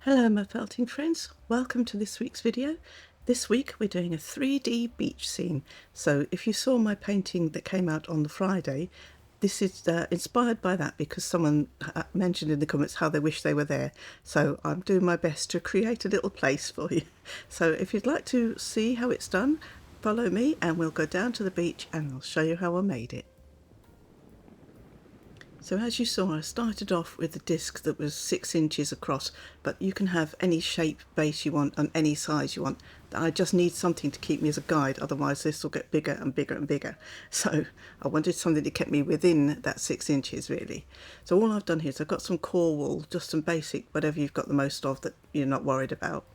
Hello my felting friends, welcome to this week's video. This week we're doing a 3D beach scene. So if you saw my painting that came out on the Friday, this is inspired by that because someone mentioned in the comments how they wish they were there. So I'm doing my best to create a little place for you. So if you'd like to see how it's done, follow me and we'll go down to the beach and I'll show you how I made it. So as you saw, I started off with a disc that was 6 inches across, but you can have any shape base you want and any size you want. I just need something to keep me as a guide, otherwise this will get bigger and bigger and bigger. So I wanted something that kept me within that 6 inches really. So all I've done here is I've got some core wool, just some basic, whatever you've got the most of that you're not worried about.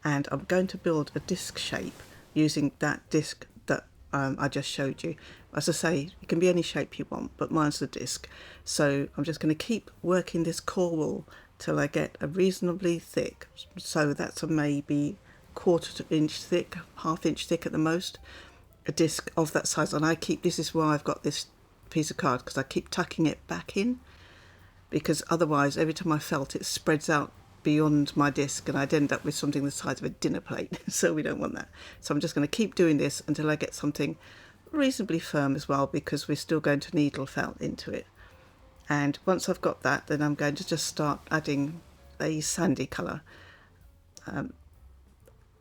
And I'm going to build a disc shape using that disc that I just showed you. As I say, it can be any shape you want, but mine's the disc. So I'm just going to keep working this core wool till I get a reasonably thick, so that's a maybe quarter-inch thick, half-inch thick at the most, a disc of that size. And this is why I've got this piece of card, because I keep tucking it back in, because otherwise every time I felt it spreads out beyond my disc and I'd end up with something the size of a dinner plate. So we don't want that. So I'm just going to keep doing this until I get something reasonably firm as well, because we're still going to needle felt into it. And once I've got that, then I'm going to just start adding a sandy colour.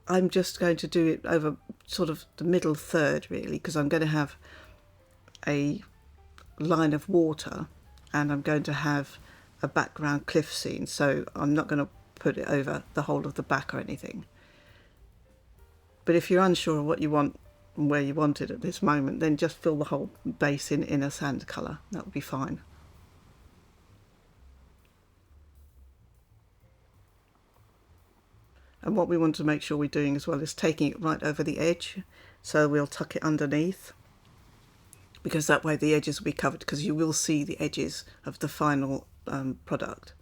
I'm just going to do it over sort of the middle third really, because I'm going to have a line of water and I'm going to have a background cliff scene, so I'm not going to put it over the whole of the back or anything. But if you're unsure of what you want and where you want it at this moment, then just fill the whole base in a sand colour. That would be fine. And what we want to make sure we're doing as well is taking it right over the edge, so we'll tuck it underneath, because that way the edges will be covered, because you will see the edges of the final product.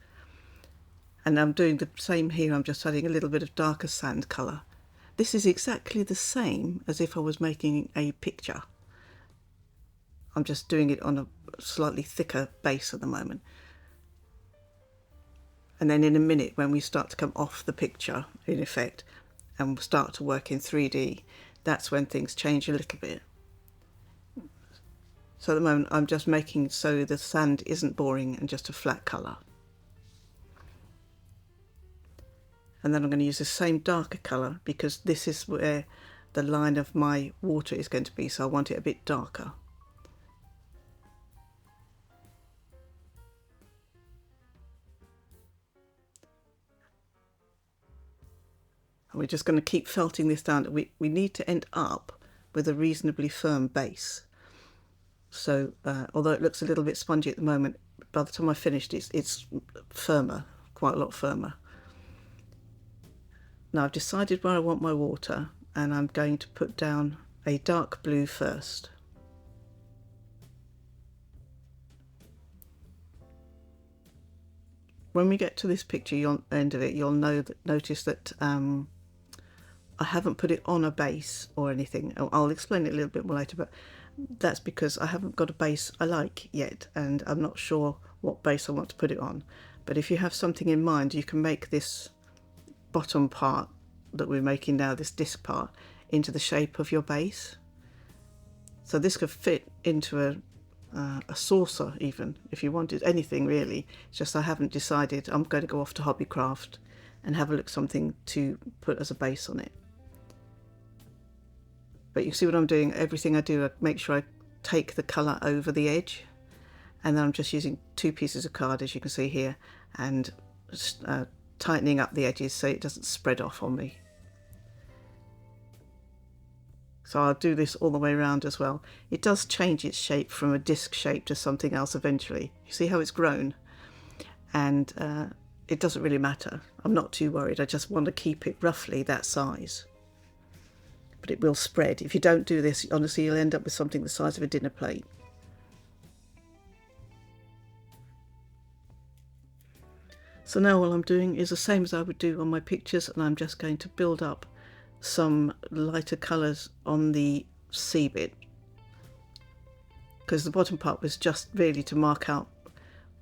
And I'm doing the same here. I'm just adding a little bit of darker sand colour. This is exactly the same as if I was making a picture. I'm just doing it on a slightly thicker base at the moment. And then in a minute, when we start to come off the picture, in effect, and we'll start to work in 3D, that's when things change a little bit. So at the moment, I'm just making so the sand isn't boring and just a flat colour. And then I'm going to use the same darker colour, because this is where the line of my water is going to be, so I want it a bit darker. And we're just going to keep felting this down. We need to end up with a reasonably firm base. So although it looks a little bit spongy at the moment, by the time I finished it's firmer, quite a lot firmer. Now I've decided where I want my water, and I'm going to put down a dark blue first. When we get to this picture, you'll end of it, you'll notice that I haven't put it on a base or anything. I'll explain it a little bit more later, but that's because I haven't got a base I like yet, and I'm not sure what base I want to put it on. But if you have something in mind, you can make this bottom part that we're making now, this disc part, into the shape of your base. So this could fit into a saucer even, if you wanted anything really. It's just I haven't decided. I'm going to go off to Hobbycraft and have a look something to put as a base on it. But you see what I'm doing, everything I do, I make sure I take the colour over the edge, and then I'm just using 2 pieces of card, as you can see here, and tightening up the edges so it doesn't spread off on me. So I'll do this all the way around as well. It does change its shape from a disc shape to something else eventually. You see how it's grown? And it doesn't really matter. I'm not too worried. I just want to keep it roughly that size. But it will spread. If you don't do this, honestly, you'll end up with something the size of a dinner plate. So now all I'm doing is the same as I would do on my pictures, and I'm just going to build up some lighter colours on the sea bit, because the bottom part was just really to mark out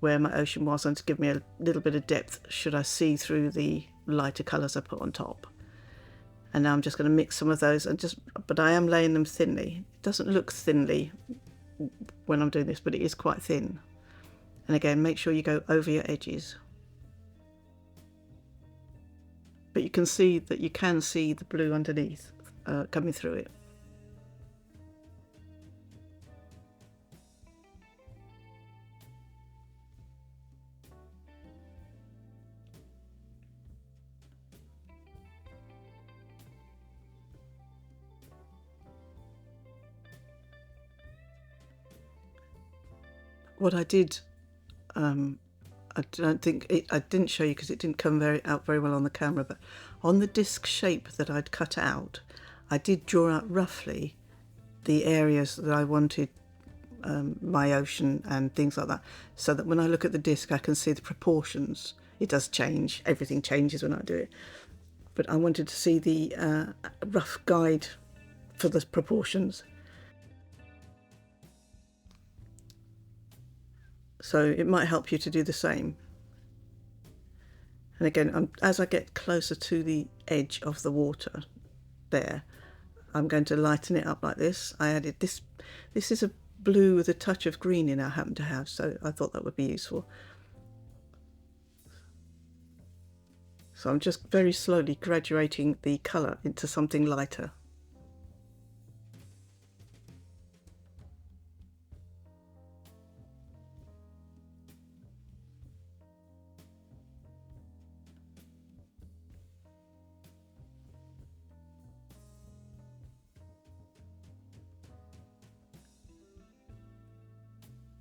where my ocean was and to give me a little bit of depth should I see through the lighter colours I put on top. And now I'm just going to mix some of those, but I am laying them thinly. It doesn't look thinly when I'm doing this, but it is quite thin. And again, make sure you go over your edges. But you can see that you can see the blue underneath coming through it. What I did, I don't think I didn't show you because it didn't come out very well on the camera, but on the disc shape that I'd cut out, I did draw out roughly the areas that I wanted my ocean and things like that, so that when I look at the disc I can see the proportions. It does change, everything changes when I do it, but I wanted to see the rough guide for the proportions. So it might help you to do the same. And again, as I get closer to the edge of the water there, I'm going to lighten it up like this. I added this. This is a blue with a touch of green in I happen to have, so I thought that would be useful. So I'm just very slowly graduating the colour into something lighter.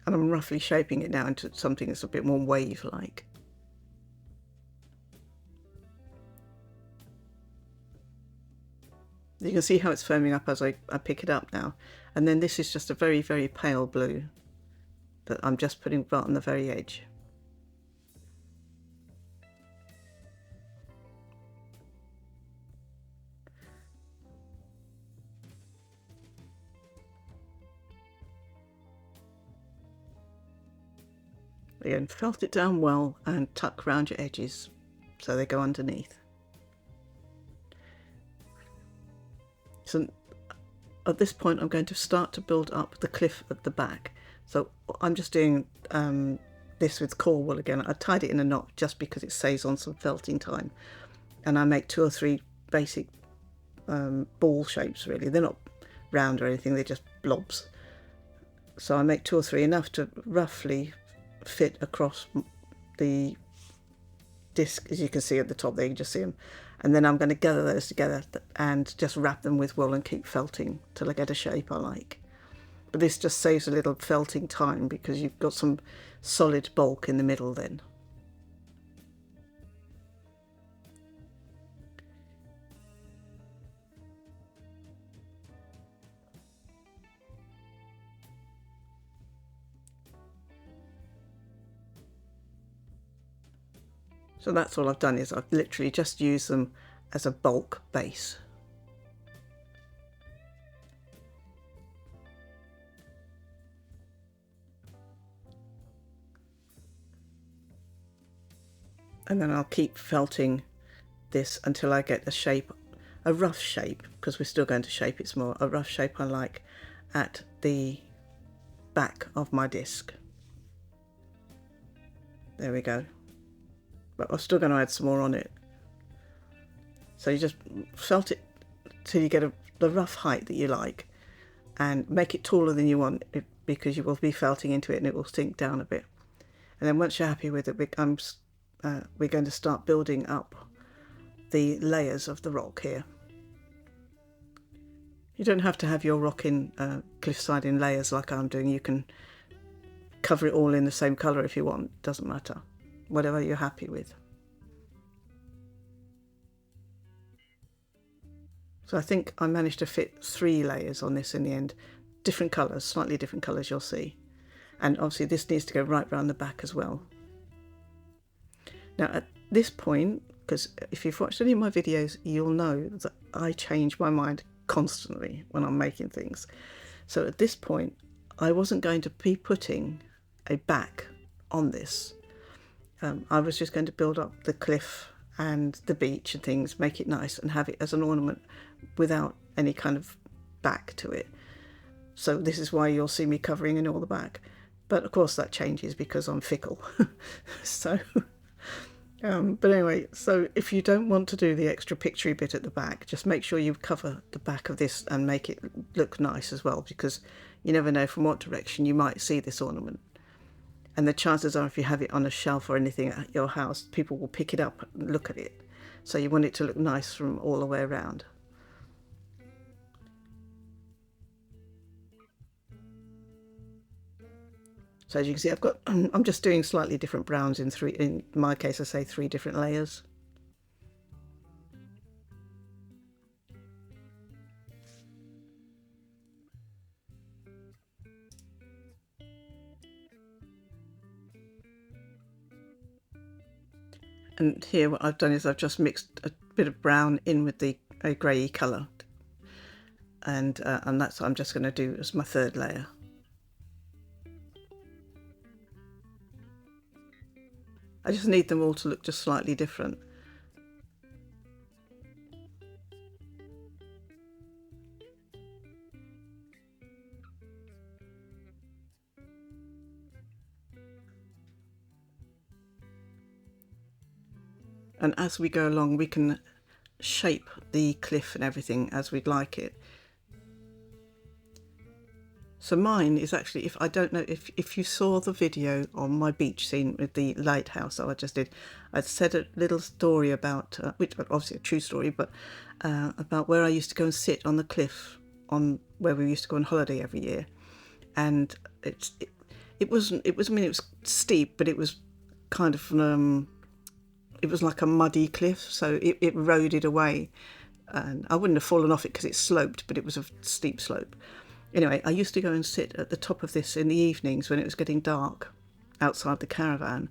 And I'm roughly shaping it now into something that's a bit more wave-like. You can see how it's foaming up as I pick it up now. And then this is just a very, very pale blue that I'm just putting right on the very edge. Again, felt it down well and tuck round your edges so they go underneath. So at this point I'm going to start to build up the cliff at the back. So I'm just doing this with core wool again. I tied it in a knot just because it saves on some felting time. And I make 2 or 3 basic ball shapes really. They're not round or anything, they're just blobs. So I make 2 or 3, enough to roughly fit across the disc, as you can see at the top there, you can just see them. And then I'm going to gather those together and just wrap them with wool and keep felting till I get a shape I like. But this just saves a little felting time because you've got some solid bulk in the middle then. So that's all I've done, is I've literally just used them as a bulk base. And then I'll keep felting this until I get a shape, a rough shape, because we're still going to shape it some more, a rough shape I like at the back of my disc. There we go. But I'm still going to add some more on it. So you just felt it till you get the rough height that you like, and make it taller than you want because you will be felting into it and it will sink down a bit. And then once you're happy with it, we're going to start building up the layers of the rock here. You don't have to have your rock in cliffside in layers like I'm doing. You can cover it all in the same colour if you want, doesn't matter. Whatever you're happy with. So I think I managed to fit 3 layers on this in the end. Different colours, slightly different colours, you'll see. And obviously this needs to go right round the back as well. Now at this point, because if you've watched any of my videos, you'll know that I change my mind constantly when I'm making things. So at this point, I wasn't going to be putting a back on this. I was just going to build up the cliff and the beach and things, make it nice and have it as an ornament without any kind of back to it. So this is why you'll see me covering in all the back. But of course that changes because I'm fickle. So, but anyway, so if you don't want to do the extra picturey bit at the back, just make sure you cover the back of this and make it look nice as well, because you never know from what direction you might see this ornament. And the chances are if you have it on a shelf or anything at your house, people will pick it up and look at it. So you want it to look nice from all the way around. So as you can see, I'm just doing slightly different browns in my case, I say 3 different layers. And here what I've done is I've just mixed a bit of brown in with the grey colour. And that's what I'm just going to do as my 3rd layer. I just need them all to look just slightly different. And as we go along, we can shape the cliff and everything as we'd like it. So mine is actually, if I don't know if you saw the video on my beach scene with the lighthouse that I just did, I said a little story about, which obviously a true story, but about where I used to go and sit on the cliff on where we used to go on holiday every year. And it was steep, but it was kind of, it was like a muddy cliff, so it eroded away. And I wouldn't have fallen off it because it sloped, but it was a steep slope. Anyway, I used to go and sit at the top of this in the evenings when it was getting dark outside the caravan.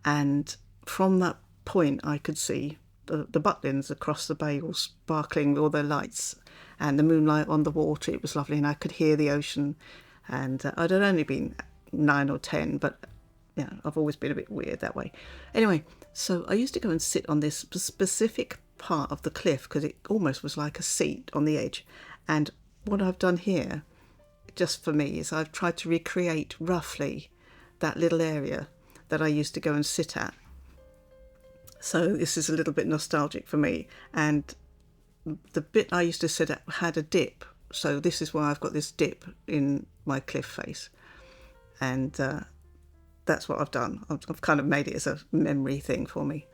And from that point, I could see the Butlins across the bay all sparkling with all their lights and the moonlight on the water. It was lovely, and I could hear the ocean. And I'd only been 9 or 10, but yeah, I've always been a bit weird that way. Anyway, so I used to go and sit on this specific part of the cliff because it almost was like a seat on the edge. And what I've done here, just for me, is I've tried to recreate roughly that little area that I used to go and sit at. So this is a little bit nostalgic for me. And the bit I used to sit at had a dip. So this is why I've got this dip in my cliff face. And that's what I've done. I've kind of made it as a memory thing for me.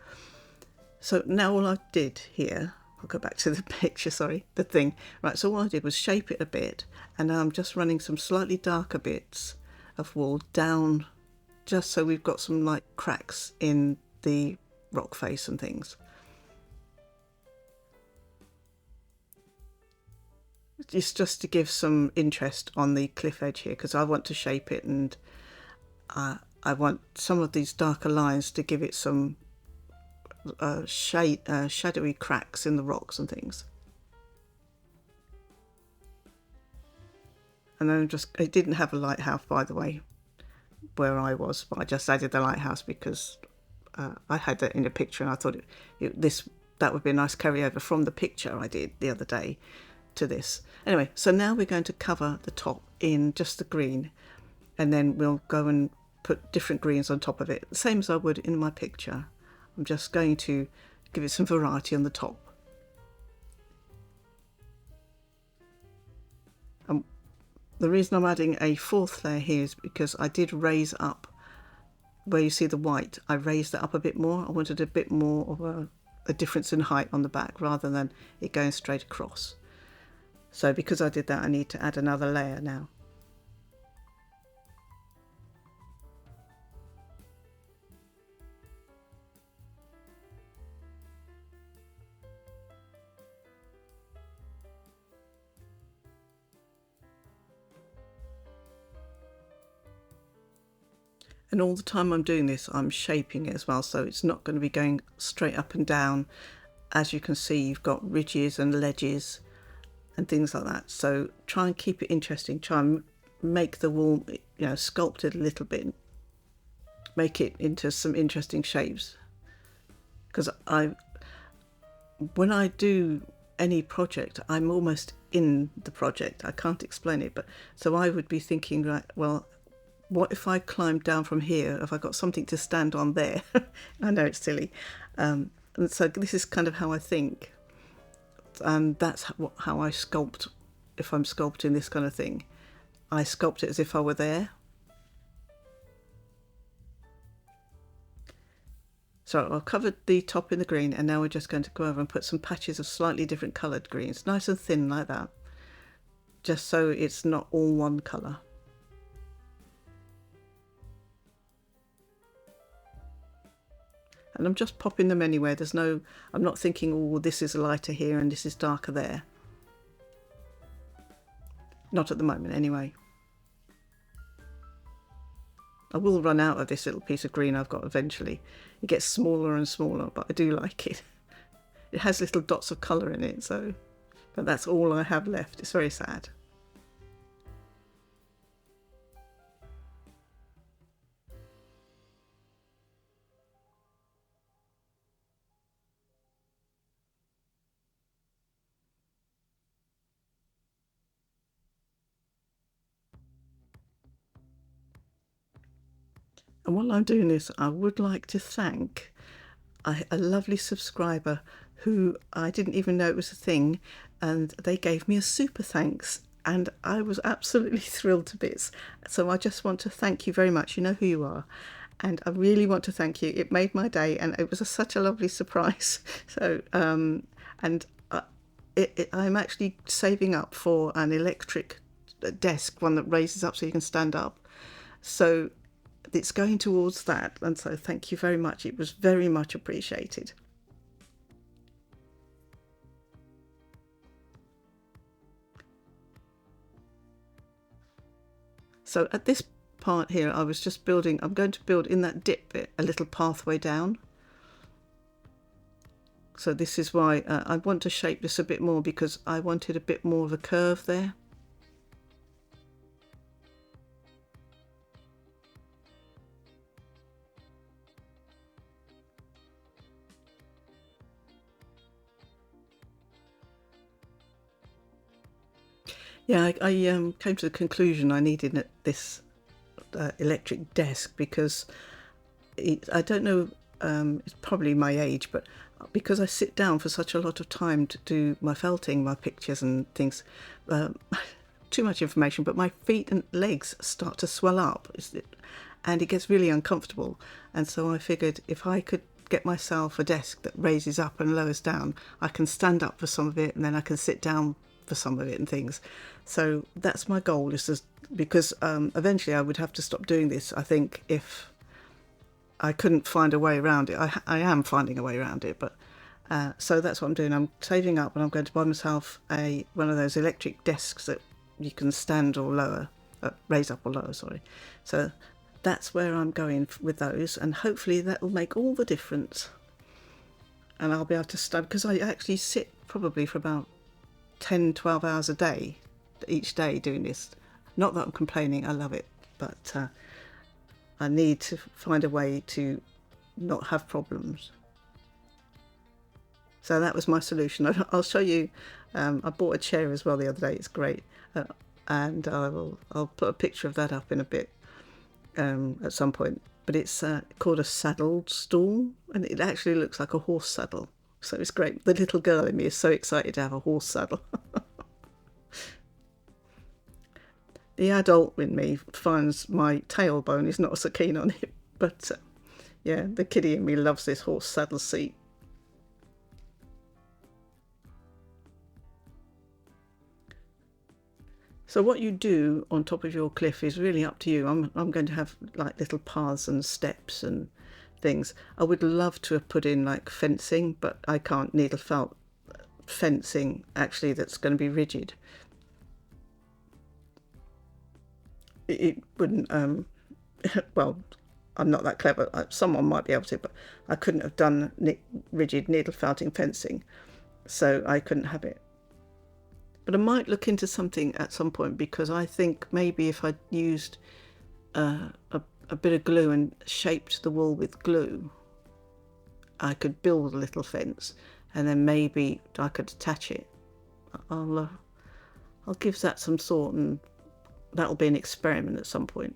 So now all I did here, I'll go back to the picture, sorry, the thing. Right, so all I did was shape it a bit, and now I'm just running some slightly darker bits of wool down, just so we've got some like cracks in the rock face and things. It's just to give some interest on the cliff edge here, because I want to shape it, and I want some of these darker lines to give it some shadowy cracks in the rocks and things. And then it didn't have a lighthouse, by the way, where I was, but I just added the lighthouse because I had that in a picture, and I thought that would be a nice carryover from the picture I did the other day to this. Anyway, so now we're going to cover the top in just the green, and then we'll go and put different greens on top of it, the same as I would in my picture. I'm just going to give it some variety on the top. The reason I'm adding a 4th layer here is because I did raise up where you see the white. I raised that up a bit more. I wanted a bit more of a difference in height on the back rather than it going straight across. So because I did that, I need to add another layer now. And all the time I'm doing this, I'm shaping it as well, so it's not going to be going straight up and down. As you can see, you've got ridges and ledges and things like that. So try and keep it interesting. Try and make the wool, sculpted a little bit. make it into some interesting shapes. Because when I do any project, I'm almost in the project. I can't explain it, but so I would be thinking, right, well, what if I climbed down from here? If I got something to stand on there? I know it's silly. And so this is kind of how I think. And that's how I sculpt. If I'm sculpting this kind of thing, I sculpt it as if I were there. So I've covered the top in the green, and now we're just going to go over and put some patches of slightly different coloured greens, nice and thin like that, just so it's not all one colour. And I'm just popping them anywhere. I'm not thinking, oh, this is lighter here and this is darker there. Not at the moment anyway. I will run out of this little piece of green I've got eventually. It gets smaller and smaller, but I do like it. It has little dots of colour in it, but that's all I have left. It's very sad. And while I'm doing this, I would like to thank a lovely subscriber who I didn't even know it was a thing, and they gave me a super thanks, and I was absolutely thrilled to bits. So I just want to thank you very much. You know who you are, and I really want to thank you. It made my day, and it was such a lovely surprise. So and I'm actually saving up for an electric desk, one that raises up so you can stand up. So it's going towards that, and so thank you very much. It was very much appreciated. So at this part here, I was just building, I'm going to build in that dip bit a little pathway down. So this is why I want to shape this a bit more, because I wanted a bit more of a curve there. Yeah, I came to the conclusion I needed this electric desk because I don't know, it's probably my age, but because I sit down for such a lot of time to do my felting, my pictures and things, too much information, but my feet and legs start to swell up and it gets really uncomfortable. And so I figured if I could get myself a desk that raises up and lowers down, I can stand up for some of it and then I can sit down for some of it and things. So that's my goal, because eventually I would have to stop doing this, I think, if I couldn't find a way around it. I am finding a way around it, but so that's what I'm doing. I'm saving up and I'm going to buy myself one of those electric desks that you can stand or lower, raise up or lower, sorry. So that's where I'm going with those, and hopefully that will make all the difference. And I'll be able to stand, because I actually sit probably for about 10-12 hours a day, each day doing this. Not that I'm complaining, I love it, but I need to find a way to not have problems. So that was my solution. I'll show you. I bought a chair as well the other day. It's great, and I'll put a picture of that up in a bit at some point. But it's called a saddled stool, and it actually looks like a horse saddle. So it's great. The little girl in me is so excited to have a horse saddle. The adult in me finds my tailbone is not so keen on it, but yeah, the kiddie in me loves this horse saddle seat. So what you do on top of your cliff is really up to you. I'm going to have like little paths and steps and things. I would love to have put in like fencing, but I can't needle felt fencing actually that's going to be rigid. It wouldn't, well, I'm not that clever. Someone might be able to, but I couldn't have done rigid needle felting fencing, so I couldn't have it. But I might look into something at some point, because I think maybe if I used a a bit of glue and shaped the wall with glue, I could build a little fence, and then maybe I could attach it. I'll give that some thought, and that'll be an experiment at some point.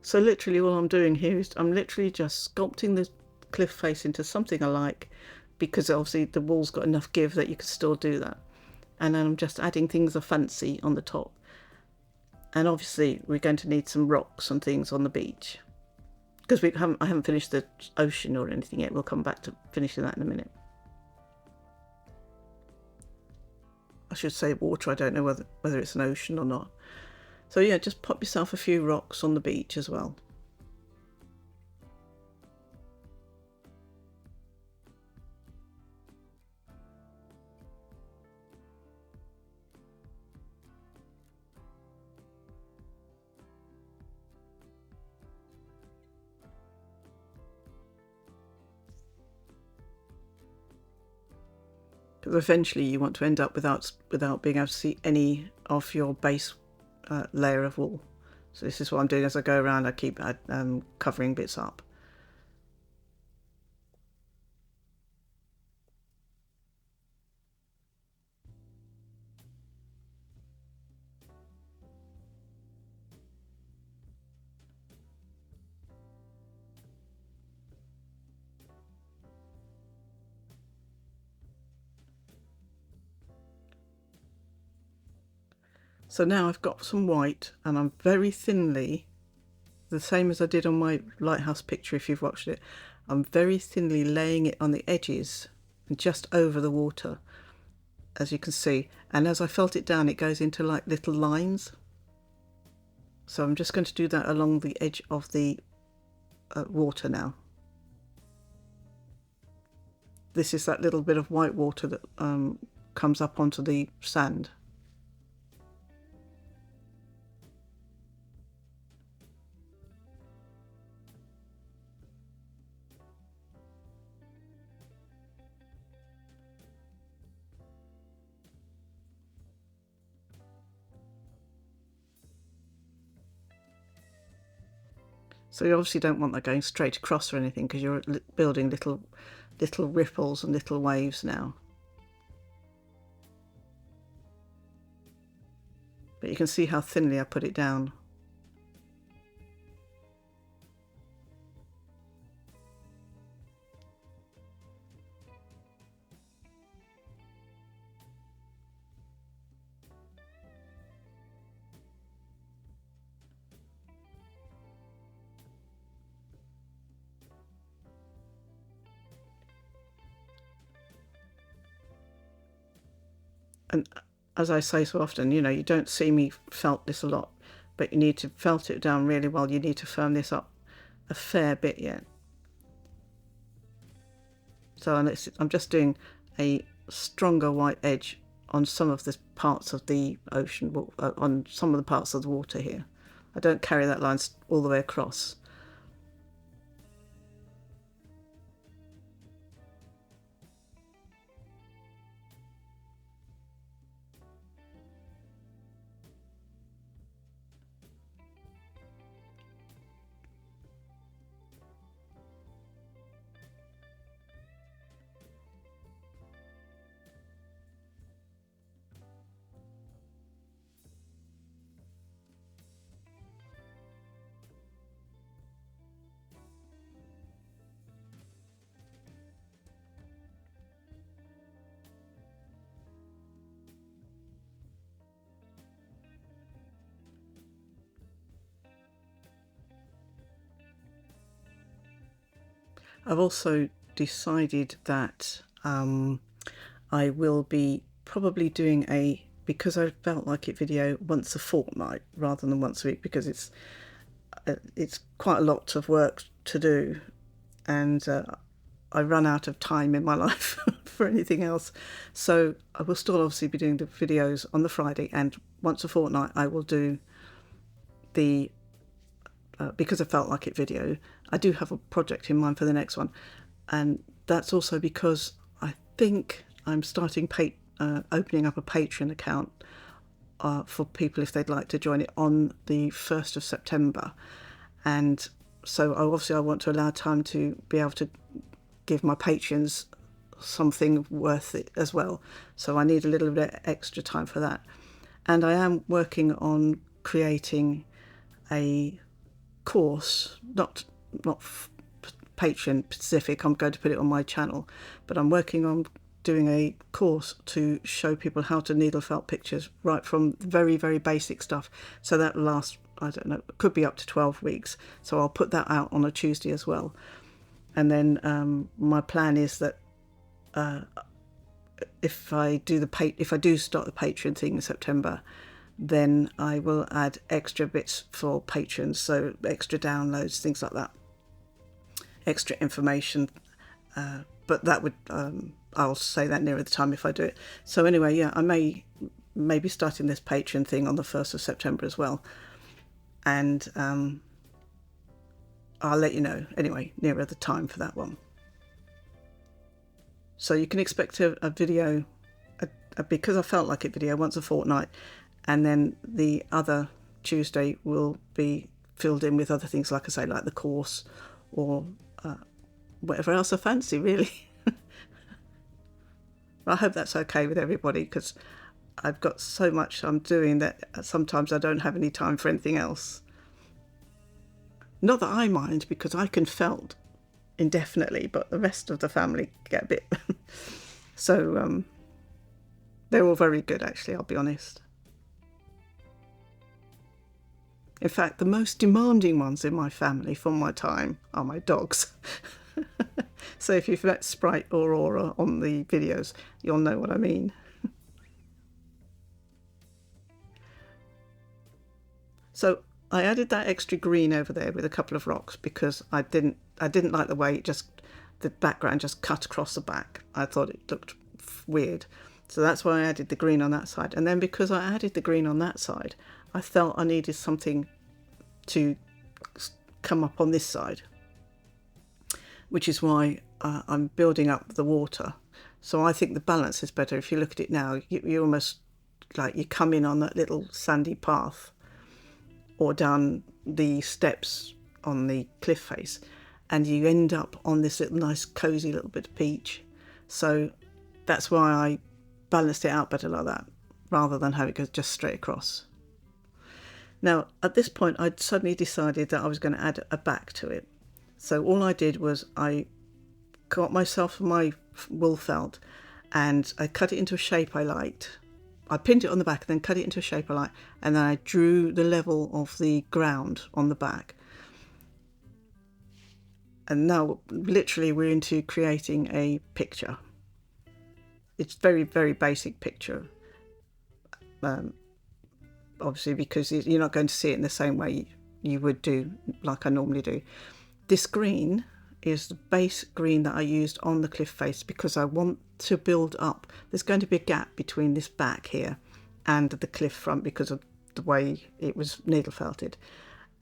So literally all I'm doing here is I'm literally just sculpting the cliff face into something I like, because obviously the wall's got enough give that you can still do that. And then I'm just adding things I fancy on the top. And obviously we're going to need some rocks and things on the beach, because I haven't finished the ocean or anything yet. We'll come back to finishing that in a minute. I should say water, I don't know whether it's an ocean or not. So yeah, just pop yourself a few rocks on the beach as well. Because eventually you want to end up without being able to see any of your base layer of wool. So this is what I'm doing as I go around. I keep covering bits up. So now I've got some white, and I'm very thinly, the same as I did on my lighthouse picture if you've watched it, I'm very thinly laying it on the edges and just over the water, as you can see. And as I felt it down, it goes into like little lines. So I'm just going to do that along the edge of the water now. This is that little bit of white water that comes up onto the sand. So you obviously don't want that going straight across or anything, because you're building little ripples and little waves now. But you can see how thinly I put it down. And as I say so often, you know, you don't see me felt this a lot, but you need to felt it down really well. You need to firm this up a fair bit yet. So I'm just doing a stronger white edge on some of the parts of the ocean, on some of the parts of the water here. I don't carry that line all the way across. I've also decided that I will be probably doing because I felt like it video once a fortnight rather than once a week, because it's quite a lot of work to do, and I run out of time in my life for anything else. So I will still obviously be doing the videos on the Friday, and once a fortnight I will do the because I felt like it video. I do have a project in mind for the next one, and that's also because I think I'm starting opening up a Patreon account for people if they'd like to join it on the 1st of September. And so obviously I want to allow time to be able to give my patrons something worth it as well. So I need a little bit extra time for that. And I am working on creating a course, not patron specific. I'm going to put it on my channel, but I'm working on doing a course to show people how to needle felt pictures, right from very, very basic stuff. So that lasts, I don't know, it could be up to 12 weeks. So I'll put that out on a Tuesday as well. And then my plan is that if I do start the Patreon thing in September, then I will add extra bits for patrons, so extra downloads, things like that, extra information. But that would I'll say that nearer the time if I do it. So anyway, yeah, I may be starting this Patreon thing on the 1st of September as well, and I'll let you know anyway nearer the time for that one. So you can expect a video, because I felt like it video, once a fortnight, and then the other Tuesday will be filled in with other things, like I say, like the course or whatever else I fancy, really. I hope that's okay with everybody, because I've got so much I'm doing that sometimes I don't have any time for anything else. Not that I mind, because I can felt indefinitely, but the rest of the family get a bit so they're all very good, actually, I'll be honest. In fact, the most demanding ones in my family for my time are my dogs. So if you've met Sprite or Aura on the videos, you'll know what I mean. So I added that extra green over there with a couple of rocks because I didn't like the way the background just cut across the back. I thought it looked weird. So that's why I added the green on that side. And then because I added the green on that side, I felt I needed something to come up on this side, which is why I'm building up the water. So I think the balance is better. If you look at it now, you almost like you come in on that little sandy path or down the steps on the cliff face, and you end up on this little nice cozy little bit of beach. So that's why I balanced it out better like that, rather than have it go just straight across. Now, at this point, I'd suddenly decided that I was going to add a back to it. So all I did was I got myself my wool felt and I cut it into a shape I liked. I pinned it on the back and then cut it into a shape I liked, and then I drew the level of the ground on the back. And now, literally, we're into creating a picture. It's very, very basic picture. Obviously, because you're not going to see it in the same way you would do, like I normally do. This green is the base green that I used on the cliff face because I want to build up. There's going to be a gap between this back here and the cliff front because of the way it was needle felted.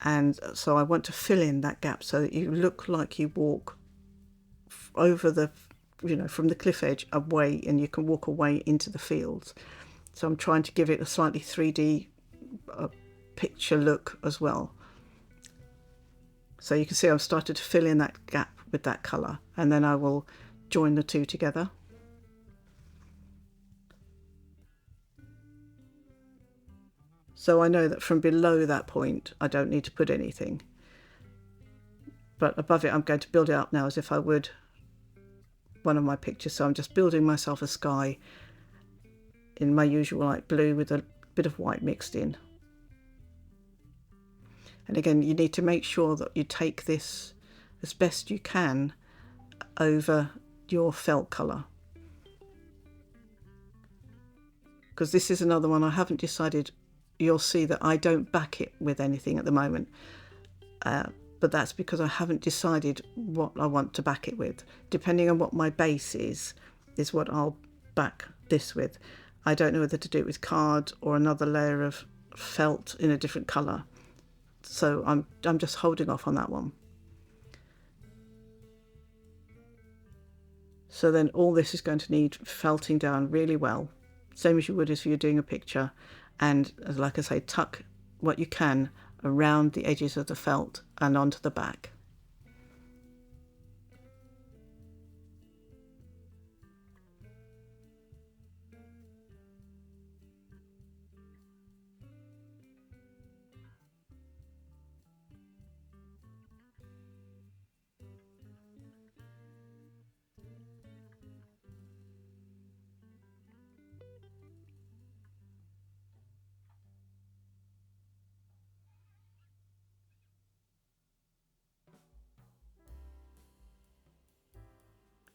And so I want to fill in that gap so that you look like you walk over the, from the cliff edge away, and you can walk away into the fields. So I'm trying to give it a slightly 3D picture look as well. So you can see I've started to fill in that gap with that colour, and then I will join the two together. So I know that from below that point I don't need to put anything, but above it I'm going to build it up now as if I would one of my pictures. So I'm just building myself a sky in my usual light blue with a bit of white mixed in. And again, you need to make sure that you take this as best you can over your felt colour, because this is another one I haven't decided. You'll see that I don't back it with anything at the moment, but that's because I haven't decided what I want to back it with. Depending on what my base is what I'll back this with. I don't know whether to do it with card or another layer of felt in a different colour. So I'm just holding off on that one. So then all this is going to need felting down really well, same as you would if you're doing a picture, and, like I say, tuck what you can around the edges of the felt and onto the back.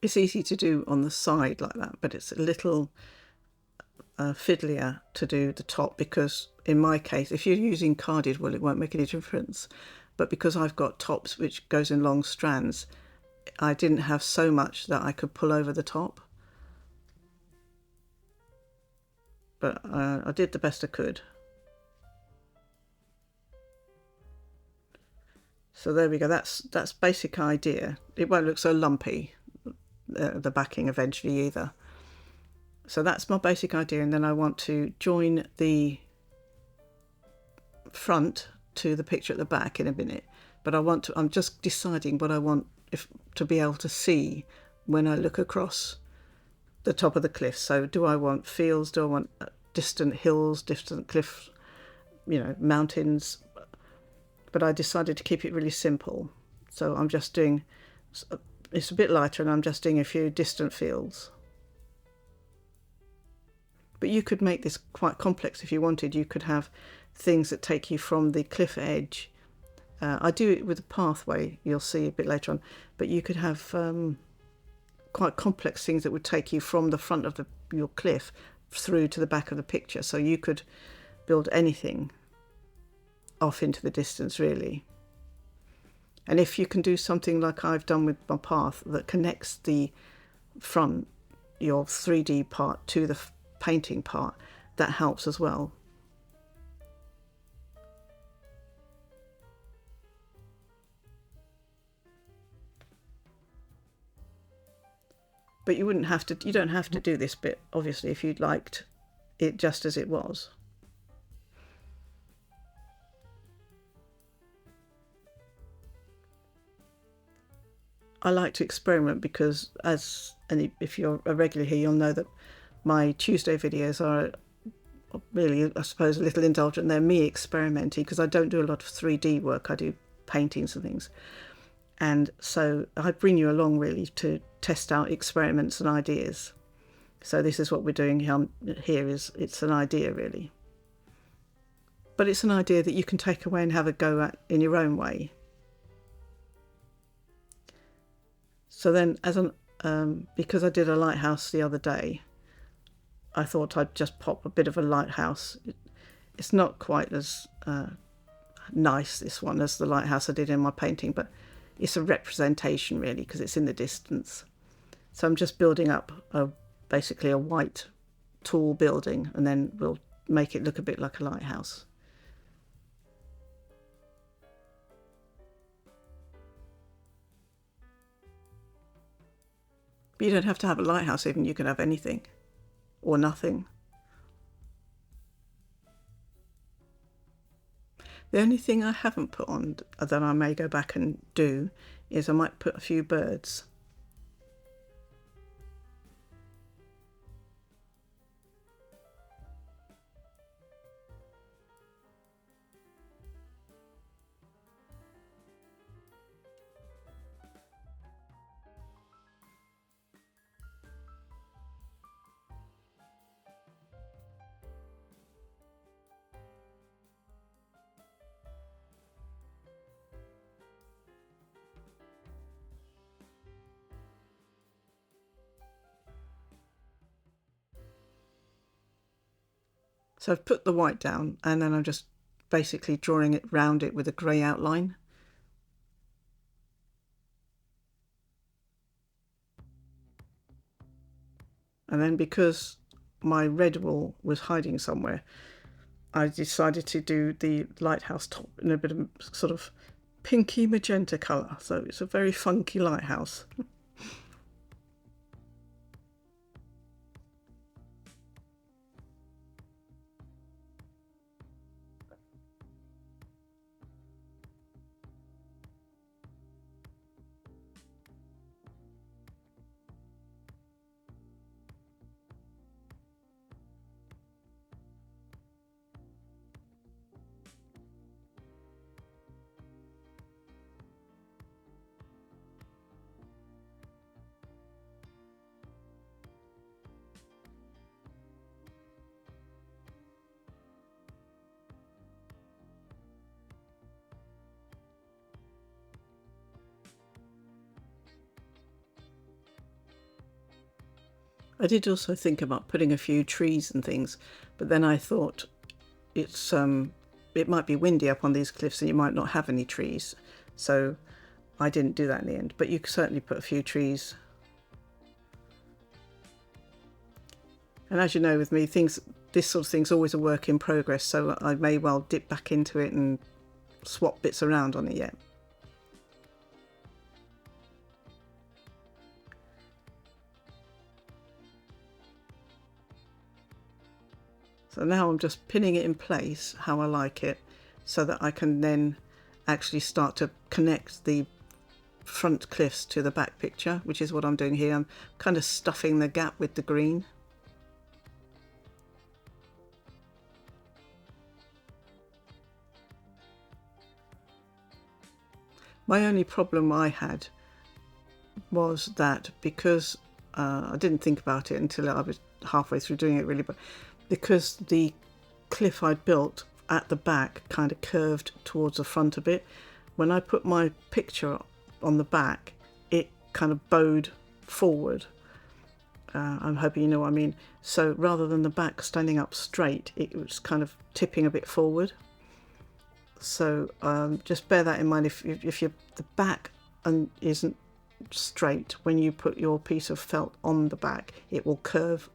It's easy to do on the side like that, but it's a little fiddlier to do the top, because in my case, if you're using carded wool, it won't make any difference. But because I've got tops which goes in long strands, I didn't have so much that I could pull over the top. But I did the best I could. So there we go, that's basic idea. It won't look so lumpy, the backing eventually either. So that's my basic idea, and then I want to join the front to the picture at the back in a minute. But I'm just deciding what I want to be able to see when I look across the top of the cliff. So do I want fields? Do I want distant hills, distant cliffs, mountains? But I decided to keep it really simple. So I'm just doing, it's a bit lighter, and I'm just doing a few distant fields. But you could make this quite complex if you wanted. You could have things that take you from the cliff edge. I do it with a pathway, you'll see a bit later on. But you could have quite complex things that would take you from the front of your cliff through to the back of the picture. So you could build anything off into the distance, really. And if you can do something like I've done with my path that connects the front, your 3D part, to the painting part, that helps as well. But you don't have to do this bit, obviously, if you'd liked it just as it was. I like to experiment because, if you're a regular here, you'll know that my Tuesday videos are really, I suppose, a little indulgent. They're me experimenting, because I don't do a lot of 3D work. I do paintings and things. And so I bring you along really to test out experiments and ideas. So this is what we're doing here. It's an idea, really. But it's an idea that you can take away and have a go at in your own way. So then, because I did a lighthouse the other day, I thought I'd just pop a bit of a lighthouse. It's not quite as nice, this one, as the lighthouse I did in my painting, but it's a representation, really, because it's in the distance. So I'm just building up basically a white tall building, and then we'll make it look a bit like a lighthouse. But you don't have to have a lighthouse even, you can have anything or nothing. The only thing I haven't put on that I may go back and do is I might put a few birds. So I've put the white down, and then I'm just basically drawing it round it with a grey outline. And then, because my red wool was hiding somewhere, I decided to do the lighthouse top in a bit of sort of pinky magenta colour. So it's a very funky lighthouse. I did also think about putting a few trees and things, but then I thought it might be windy up on these cliffs and you might not have any trees, so I didn't do that in the end. But you could certainly put a few trees. And as you know, with me, this sort of thing's always a work in progress, so I may well dip back into it and swap bits around on it yet. So now I'm just pinning it in place how I like it, so that I can then actually start to connect the front cliffs to the back picture, which is what I'm doing here. I'm kind of stuffing the gap with the green. My only problem I had was that because I didn't think about it until I was halfway through doing it really, but because the cliff I'd built at the back kind of curved towards the front a bit, when I put my picture on the back, it kind of bowed forward. I'm hoping you know what I mean. So rather than the back standing up straight, it was kind of tipping a bit forward. So just bear that in mind. If the back isn't straight, when you put your piece of felt on the back, it will curve.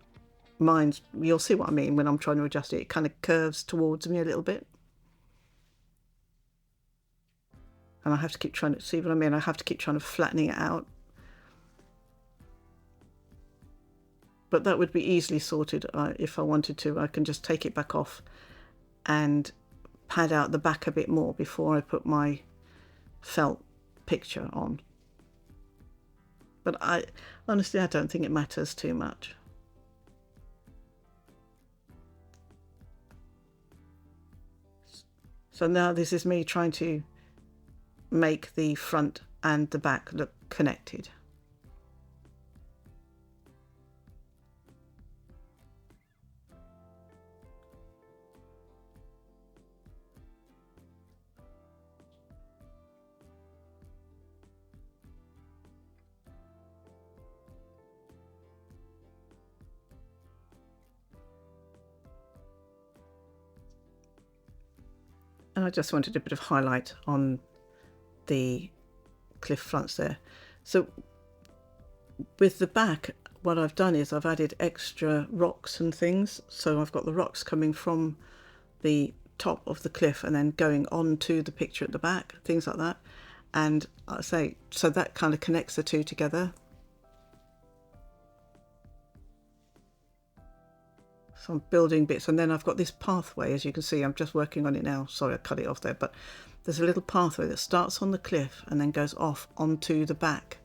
You'll see what I mean when I'm trying to adjust it. It kind of curves towards me a little bit. And I have to keep trying to, see what I mean? I have to keep trying to flattening it out. But that would be easily sorted if I wanted to. I can just take it back off and pad out the back a bit more before I put my felt picture on. But honestly, I don't think it matters too much. So now this is me trying to make the front and the back look connected. And I just wanted a bit of highlight on the cliff fronts there. So with the back, what I've done is I've added extra rocks and things. So I've got the rocks coming from the top of the cliff and then going on to the picture at the back, things like that. And I say, so that kind of connects the two together. So I'm building bits, and then I've got this pathway, as you can see. I'm just working on it now. Sorry, I cut it off there, but there's a little pathway that starts on the cliff and then goes off onto the back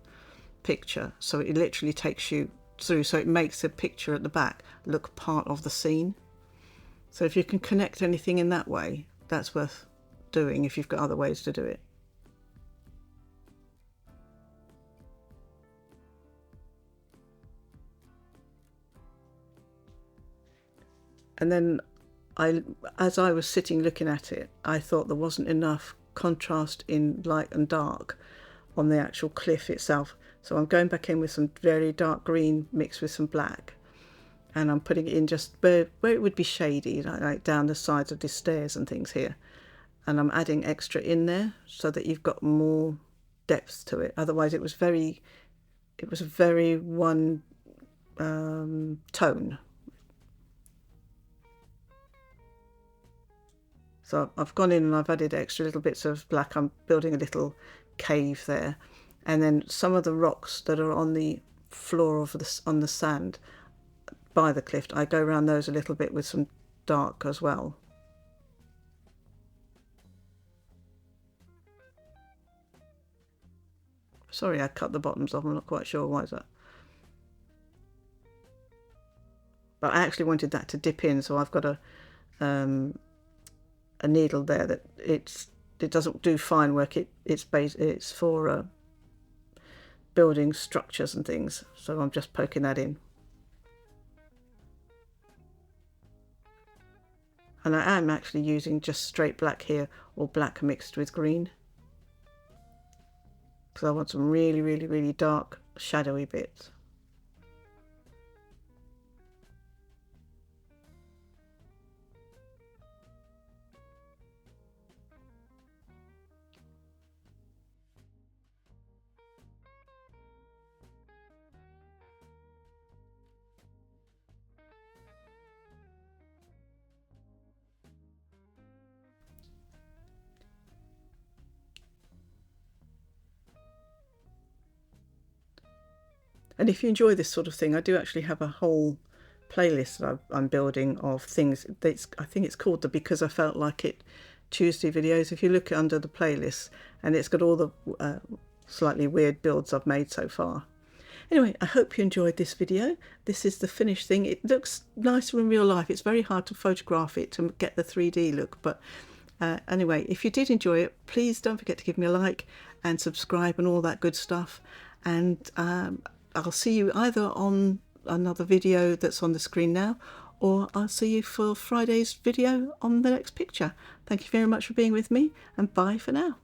picture. So it literally takes you through, so it makes the picture at the back look part of the scene. So if you can connect anything in that way, that's worth doing if you've got other ways to do it. And then as I was sitting looking at it, I thought there wasn't enough contrast in light and dark on the actual cliff itself. So I'm going back in with some very dark green mixed with some black, and I'm putting it in just where it would be shady, like down the sides of the stairs and things here. And I'm adding extra in there so that you've got more depth to it. Otherwise it was a very one tone. So I've gone in and I've added extra little bits of black. I'm building a little cave there. And then some of the rocks that are on the floor on the sand by the cliff, I go around those a little bit with some dark as well. Sorry, I cut the bottoms off. I'm not quite sure why is that. But I actually wanted that to dip in, so I've got a needle there that it doesn't do fine work. It's for building structures and things. So I'm just poking that in. And I am actually using just straight black here, or black mixed with green, because I want some really, really, really dark shadowy bits. And if you enjoy this sort of thing, I do actually have a whole playlist that I'm building of things. I think it's called the Because I Felt Like It Tuesday videos. If you look under the playlist, and it's got all the slightly weird builds I've made so far. Anyway, I hope you enjoyed this video. This is the finished thing. It looks nicer in real life. It's very hard to photograph it to get the 3D look, but anyway, if you did enjoy it, please don't forget to give me a like and subscribe and all that good stuff. And I'll see you either on another video that's on the screen now, or I'll see you for Friday's video on the next picture. Thank you very much for being with me, and bye for now.